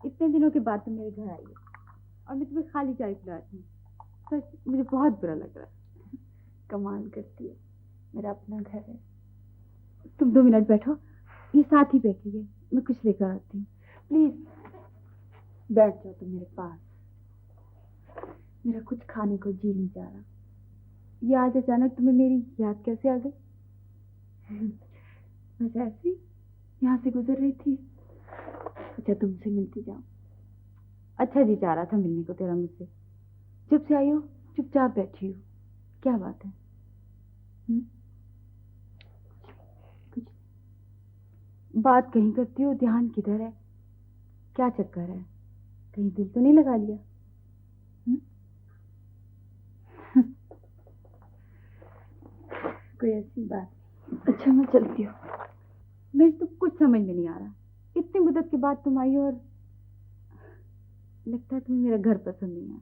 इतने दिनों के बाद तुम मेरे घर आई हो और मैं तुम्हें खाली चाय पिलाती हूँ। सच मुझे बहुत बुरा लग रहा है। कमाल करती है, मेरा अपना घर है। तुम 2 मिनट बैठो, ये साथ ही बैठी है, मैं कुछ लेकर आती हूँ। प्लीज बैठ जाओ तुम मेरे पास। मेरा कुछ खाने को जी नहीं जा रहा। ये आज अचानक तुम्हें मेरी याद कैसे आ गई? बस ऐसे ही यहाँ से गुजर रही थी, अच्छा तुमसे मिलती जाऊं। अच्छा जी चाह रहा था मिलने को तेरा मुझसे। जब से आई हो चुपचाप बैठी हो, क्या बात है? कुछ बात कहीं करती हो, ध्यान किधर है? क्या चक्कर है? कहीं दिल तो नहीं लगा लिया? कोई ऐसी बात। अच्छा मैं चलती हूँ। मेरे तो कुछ समझ में नहीं आ रहा। इतनी मुद्दत के बाद तुम आई हो और लगता है तुम्हें मेरा घर पसंद नहीं आया।